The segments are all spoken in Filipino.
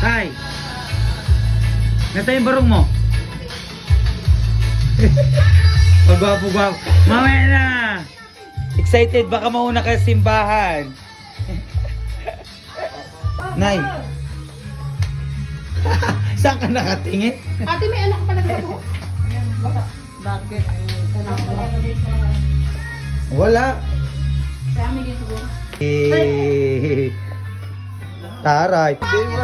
Tay! Nasa yung barong mo? Pagwapo-gwapo. Mamaya na! Excited, baka mauna ka sa simbahan. Nay! Saan ka nakatingin? Ate, may anak pa nagsabi. Bakit? Wala. Kaya may dito po. Taray. Ano yung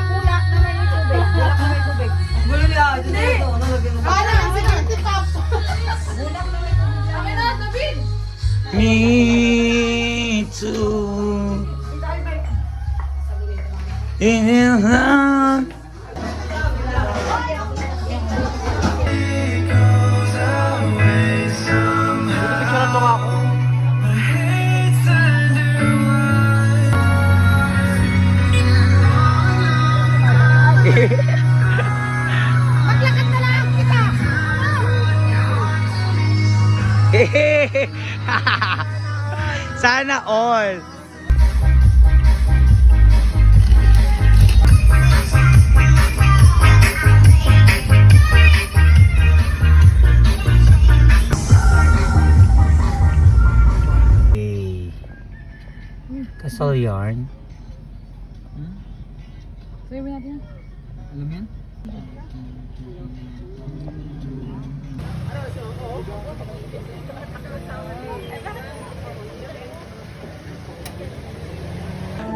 pula na may tubig? Wala ka may tubig. Hindi! Para, sige, titap. Bulak na may tubig. Akin na, David! Me too. In your heart. Maglakad na lang kita! Sana all. Kasal yarn. Sabi mo natin yan. Alam yan?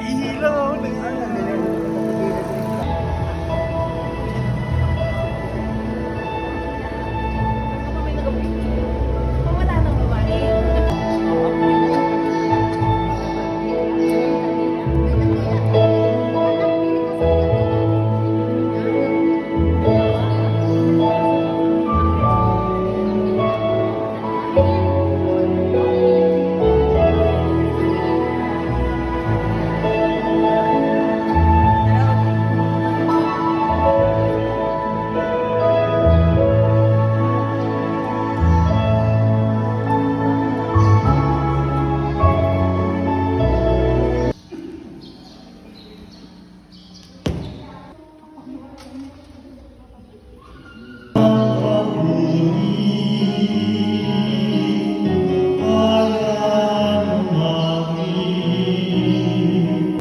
Ilaw ng Wala nang babae.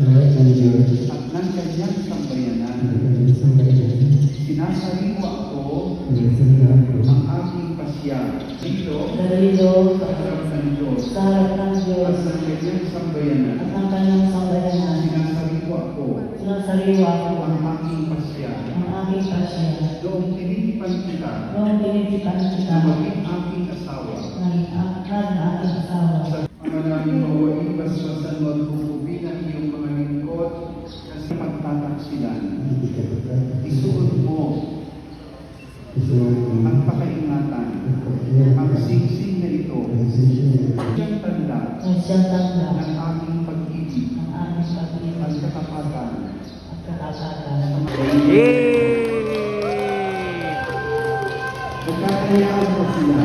At ng kanyang sambayanan, sinasariwa ko ang aking pasya dito Darilo sa harap ng Diyos. sa harap ng At Diyos ng kanyang sambayanan, at ang kanyang sambayanan, sinasariwa ko sinasariwa ko ang aking pasya. ang aking pasya. Doon tinitipan kita Noong tinitipan kita na maging aking asawa. ng akad na aking asawa. Manalangin mawain basbasan mo at hukubi ng iyong mga lingkod kasi pagtataksilan. Isuot mo ang pakaingatan, ang singsing na ito, siyang tanda Ang siyang tanda ng aking pag-ibig ng aking pag-ibig at katapatan. at katapatan. Yay! Magkakayaan mo sila.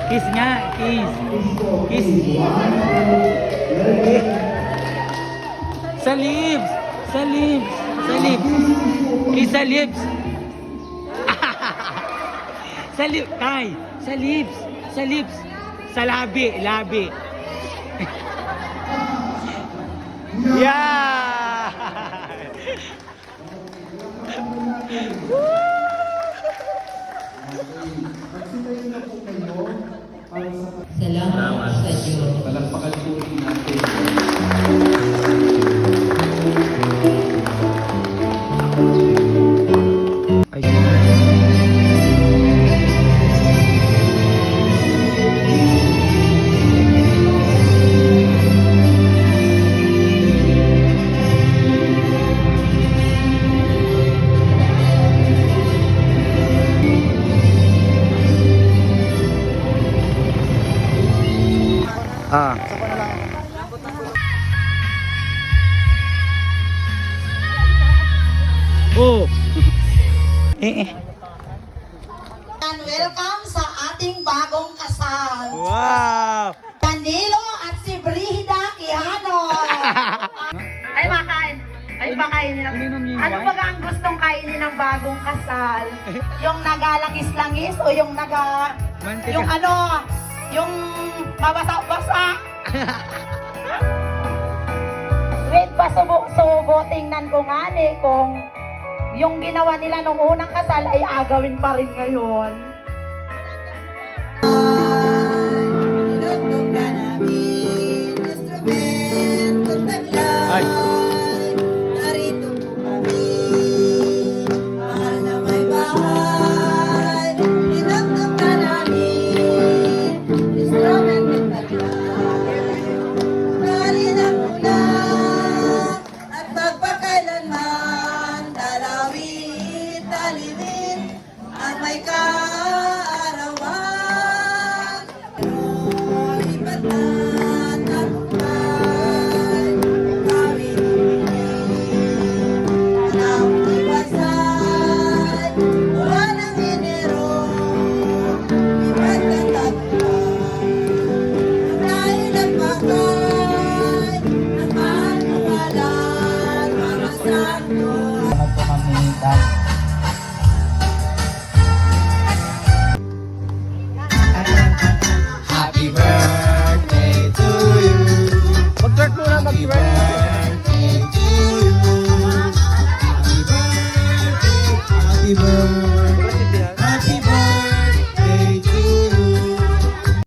Kiss nga, kiss. Kiss. Sa lips. Sa lips. Sa lips. Kiss sa lips. Sa lips. Tay. Sa lips. Sa lips. Sa labi. Labi. Yeah! Magsilayin na po kayo para sa Salamat sa Diyos. palakpakan po natin. Ay. Ah. Oh. And welcome sa ating bagong kasal. Wow. Danilo at si Brihida Quijano. Ay, makain. Ay, Ay, pakainin lang. Ininom niyo yung Ano wine? ba ang gustong kainin ng bagong kasal? Yung nagalangis-langis o yung Mantika. yung ano, yung mabasa-basa? Wait pa subo, tingnan ko nga kung yung ginawa nila nung unang kasal ay agawin pa rin ngayon.